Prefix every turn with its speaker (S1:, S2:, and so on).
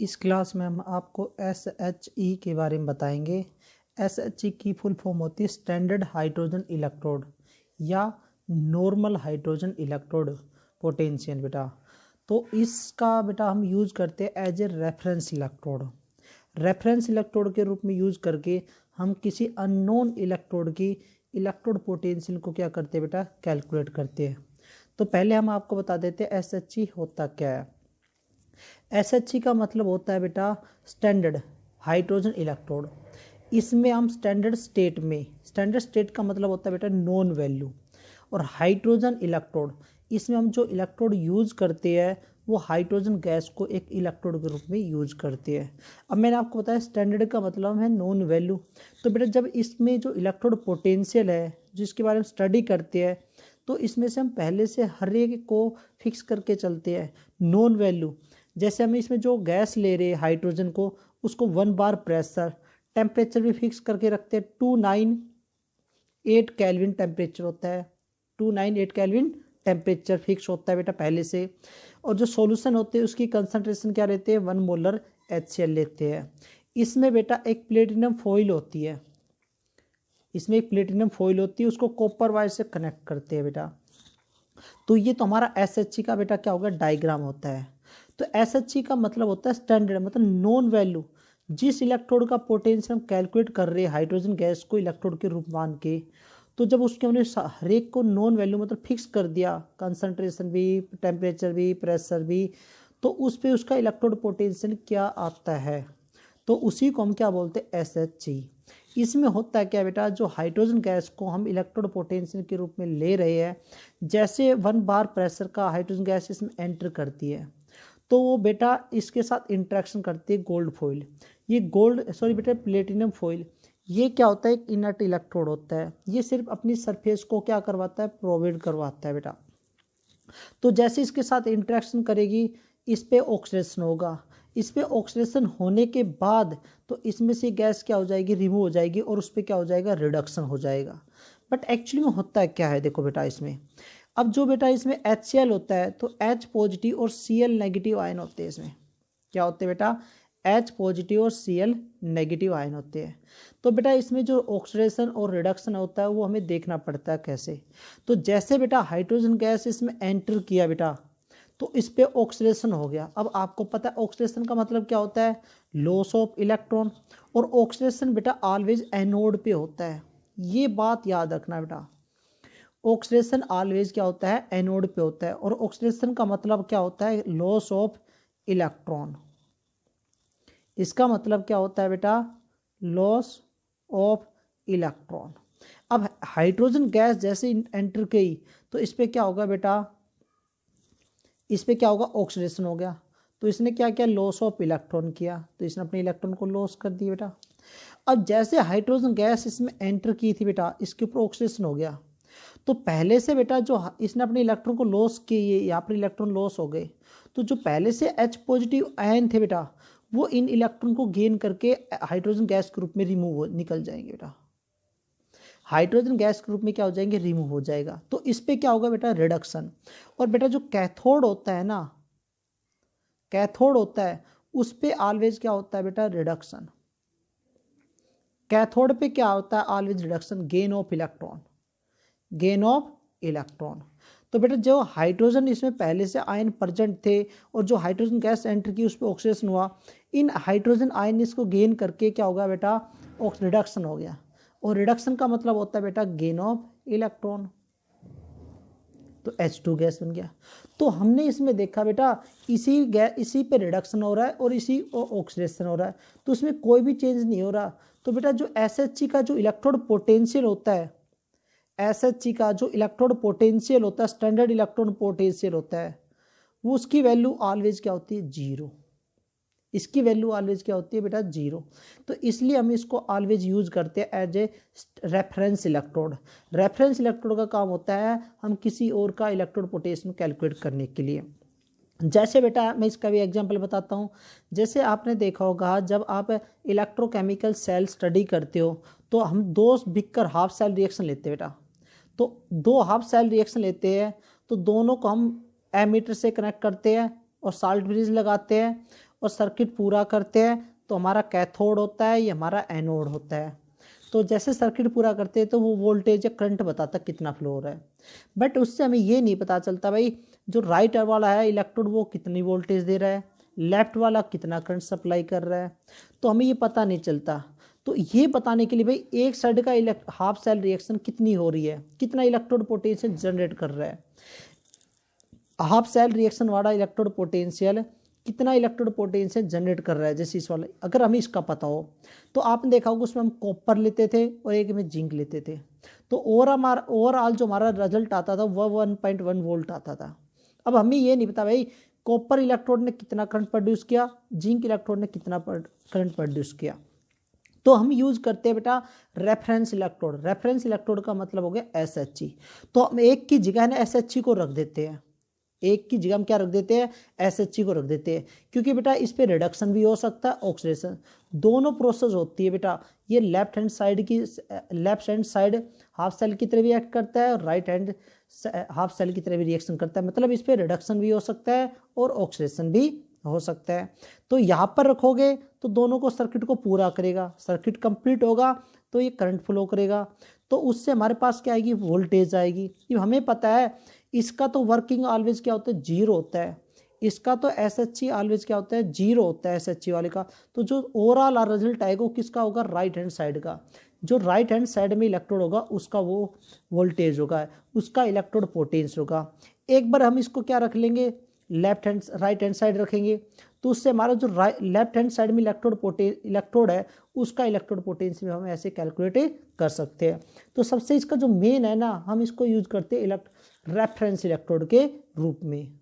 S1: इस क्लास में हम आपको SHE के बारे में बताएंगे। SHE की फुल फॉर्म होती है स्टैंडर्ड हाइड्रोजन इलेक्ट्रोड या नॉर्मल हाइड्रोजन इलेक्ट्रोड पोटेंशियल बेटा। तो इसका बेटा हम यूज़ करते हैं as a reference electrode. Reference electrode के रूप में यूज़ करके हम किसी अननोन इलेक्ट्रोड की इलेक्ट्रोड पोटेंशियल को क्या करते हैं बेटा, कैलकुलेट करते हैं। तो पहले हम आपको बता देते हैं SHE होता क्या है। SHE का मतलब होता है बेटा स्टैंडर्ड हाइड्रोजन इलेक्ट्रोड। इसमें हम स्टैंडर्ड स्टेट का मतलब होता है बेटा नॉन वैल्यू, और हाइड्रोजन इलेक्ट्रोड इसमें हम जो इलेक्ट्रोड यूज़ करते हैं वो हाइड्रोजन गैस को एक इलेक्ट्रोड के रूप में यूज करते हैं। अब मैंने आपको बताया स्टैंडर्ड का मतलब है नॉन वैल्यू। तो बेटा जब इसमें जो इलेक्ट्रोड पोटेंशियल है जिसके बारे में स्टडी करते हैं तो इसमें से हम पहले से हर एक को फिक्स करके चलते हैं नॉन वैल्यू। जैसे हम इसमें जो गैस ले रहे हैं हाइड्रोजन को, उसको 1 बार प्रेशर टेम्परेचर भी फिक्स करके रखते हैं। 298 केल्विन टेम्परेचर होता है, 298 केल्विन टेम्परेचर फिक्स होता है बेटा पहले से। और जो सॉल्यूशन होते हैं उसकी कंसंट्रेशन क्या रहते हैं, 1 मोलर HCl लेते हैं। इसमें बेटा एक प्लेटिनम फॉइल होती है, उसको कॉपर वायर से कनेक्ट करते हैं बेटा। तो ये तो हमारा SHE का बेटा क्या होगा, डायग्राम होता है। तो SHE का मतलब होता है स्टैंडर्ड, मतलब नॉन वैल्यू। जिस इलेक्ट्रोड का पोटेंशियल हम कैलकुलेट कर रहे हैं हाइड्रोजन गैस को इलेक्ट्रोड के रूप मान के, तो जब उसके हमने हर एक को नॉन वैल्यू मतलब फिक्स कर दिया, कंसंट्रेशन भी, टेम्परेचर भी, प्रेशर भी, तो उस पर उसका इलेक्ट्रोड पोटेंशियल क्या आता है, तो उसी को हम क्या बोलते हैं, SHE। इसमें होता है क्या बेटा, जो हाइड्रोजन गैस को हम इलेक्ट्रोड पोटेंशियल के रूप में ले रहे हैं, जैसे 1 बार प्रेशर का हाइड्रोजन गैस इसमें एंटर करती है तो वो बेटा इसके साथ इंटरेक्शन करती है गोल्ड फॉइल। ये प्लेटिनम फॉइल, ये क्या होता है, एक इनर्ट इलेक्ट्रोड होता है। ये सिर्फ अपनी सरफेस को क्या करवाता है, प्रोवाइड करवाता है बेटा। तो जैसे इसके साथ इंटरेक्शन करेगी इस पे ऑक्सीडेशन होगा, इस पे ऑक्सीडेशन होने के बाद तो इसमें से गैस क्या हो जाएगी, रिमूव हो जाएगी, और उस पर क्या हो जाएगा, रिडक्शन हो जाएगा। बट एक्चुअली में होता है क्या है, देखो बेटा इसमें अब जो बेटा इसमें HCl होता है तो H पॉजिटिव और Cl नेगेटिव आयन होते हैं। इसमें क्या होते हैं बेटा, H पॉजिटिव और Cl नेगेटिव आयन होते हैं। तो बेटा इसमें जो ऑक्सीडेशन और रिडक्शन होता है वो हमें देखना पड़ता है कैसे। तो जैसे बेटा हाइड्रोजन गैस इसमें एंटर किया बेटा तो इस पे ऑक्सीडेशन हो गया। अब आपको पता है ऑक्सीडेशन का मतलब क्या होता है, लॉस ऑफ इलेक्ट्रॉन, और ऑक्सीडेशन बेटा ऑलवेज एनोड पे होता है। ये बात याद रखना बेटा, ऑक्सीडेशन ऑलवेज क्या होता है, एनोड पे होता है। और ऑक्सीडेशन का मतलब क्या होता है, लॉस ऑफ इलेक्ट्रॉन। इसका मतलब क्या होता है बेटा, लॉस ऑफ इलेक्ट्रॉन। अब हाइड्रोजन गैस जैसे एंटर की तो इस पे क्या होगा बेटा, इस पे क्या होगा, ऑक्सीडेशन हो गया। तो इसने क्या किया, लॉस ऑफ इलेक्ट्रॉन किया, तो इसने अपने इलेक्ट्रॉन को लॉस कर दिया बेटा। अब जैसे हाइड्रोजन गैस इसमें एंटर की थी बेटा, इसके ऊपर ऑक्सीडेशन हो गया, तो पहले से बेटा जो इसने अपने इलेक्ट्रॉन को लॉस किए, यहाँ पर इलेक्ट्रॉन लॉस हो गए, तो जो पहले से H पॉजिटिव आयन थे बेटा वो इन इलेक्ट्रॉन को गेन करके हाइड्रोजन गैस के रूप में रिमूव निकल जाएंगे बेटा, हाइड्रोजन गैस के रूप में क्या हो जाएंगे, रिमूव हो जाएगा। तो इस पे क्या होगा बेटा, रिडक्शन। और बेटा जो कैथोड होता है ना, कैथोड होता है उस पे ऑलवेज क्या होता है बेटा, रिडक्शन। कैथोड पे क्या होता है, always reduction, gain of electron, gain of electron. तो बेटा जो हाइड्रोजन इसमें पहले से आयन प्रेजेंट थे और जो हाइड्रोजन गैस एंटर की उस पर ऑक्सीडेशन हुआ, इन हाइड्रोजन आयन इसको गेन करके क्या होगा बेटा, रिडक्शन हो गया। और रिडक्शन का मतलब होता है बेटा गेन ऑफ इलेक्ट्रॉन, तो H2 गैस बन गया। तो हमने इसमें देखा बेटा इसी पे रिडक्शन हो रहा है और इसी ऑक्सीडेशन हो रहा है, तो इसमें कोई भी चेंज नहीं हो रहा। तो बेटा जो SHE का जो इलेक्ट्रोड पोटेंशियल होता है, SHE का जो इलेक्ट्रोड पोटेंशियल होता है, स्टैंडर्ड इलेक्ट्रोड पोटेंशियल होता है, वो उसकी वैल्यू ऑलवेज क्या होती है, 0। इसकी वैल्यू ऑलवेज क्या होती है बेटा, 0। तो इसलिए हम इसको ऑलवेज यूज करते हैं as a reference electrode. Reference electrode का काम होता है हम किसी और का इलेक्ट्रोड पोटेंशियल कैलकुलेट करने के लिए। जैसे बेटा मैं इसका भी एग्जांपल बताता हूँ। जैसे आपने देखा होगा जब आप इलेक्ट्रोकेमिकल सेल स्टडी करते हो तो हम 2 बिगकर हाफ सेल रिएक्शन लेते हैं बेटा। तो 2 हाफ सेल रिएक्शन लेते हैं तो दोनों को हम एमीटर से कनेक्ट करते हैं और साल्ट ब्रिज लगाते हैं, और सर्किट पूरा करते हैं तो हमारा कैथोड होता है, ये हमारा एनोड होता है। तो जैसे सर्किट पूरा करते हैं तो वो वोल्टेज या करंट बताता कितना फ्लो हो रहा है। बट उससे हमें ये नहीं पता चलता भाई जो राइट वाला है इलेक्ट्रोड वो कितनी वोल्टेज दे रहा है, लेफ्ट वाला कितना करंट सप्लाई कर रहा है, तो हमें ये पता नहीं चलता। तो ये बताने के लिए भाई एक साइड का हाफ सेल रिएक्शन कितनी हो रही है, कितना इलेक्ट्रोड पोटेंशियल जनरेट कर रहा है, हाफ सेल रिएक्शन वाला इलेक्ट्रोड पोटेंशियल कितना इलेक्ट्रोड पोटेंशियल जनरेट कर रहा है। जैसे इस वाला अगर हमें इसका पता हो तो आपने देखा होगा उसमें हम कॉपर लेते थे और एक में जिंक लेते थे, तो ओवरऑल जो हमारा रिजल्ट आता था वह 1.1 वोल्ट आता था। अब हमें ये नहीं पता भाई कॉपर इलेक्ट्रोड ने कितना करंट प्रोड्यूस किया, जिंक इलेक्ट्रोड ने कितना करंट प्रोड्यूस किया। तो हम यूज करते हैं बेटा रेफरेंस इलेक्ट्रोड। रेफरेंस इलेक्ट्रोड का मतलब हो गया SHE। तो हम एक की जगह ना SHE को रख देते हैं, एक की जगह हम क्या रख देते हैं, SHE को रख देते हैं, क्योंकि बेटा इस पे रिडक्शन भी हो सकता है, ऑक्सीडेशन, दोनों प्रोसेस होती है बेटा। ये left hand side half cell की तरह भी एक्ट करता है और राइट हैंड हाफ सेल की तरह भी रिएक्शन करता है, मतलब इस पे रिडक्शन भी हो सकता है और ऑक्सीडेशन भी हो सकता है। तो यहाँ पर रखोगे तो दोनों को सर्किट को पूरा करेगा, सर्किट कंप्लीट होगा तो ये करंट फ्लो करेगा, तो उससे हमारे पास क्या आएगी, वोल्टेज आएगी। ये हमें पता है इसका तो वर्किंग ऑलवेज क्या होता है, जीरो होता है, इसका तो SHE ऑलवेज क्या होता है, जीरो होता है SHE वाले का। तो जो ओवरऑल रिजल्ट आएगा वो किसका होगा, राइट हैंड साइड का। जो राइट हैंड साइड में इलेक्ट्रोड होगा उसका वो वोल्टेज होगा, उसका इलेक्ट्रोड पोटेंशियल होगा। एक बार हम इसको क्या रख लेंगे, राइट हैंड साइड रखेंगे, तो उससे हमारा जो लेफ्ट हैंड साइड में इलेक्ट्रोड है उसका इलेक्ट्रोड पोटेंशियल हम ऐसे कैलकुलेट कर सकते हैं। तो सबसे इसका जो मेन है ना, हम इसको यूज करते हैं रेफरेंस इलेक्ट्रोड के रूप में।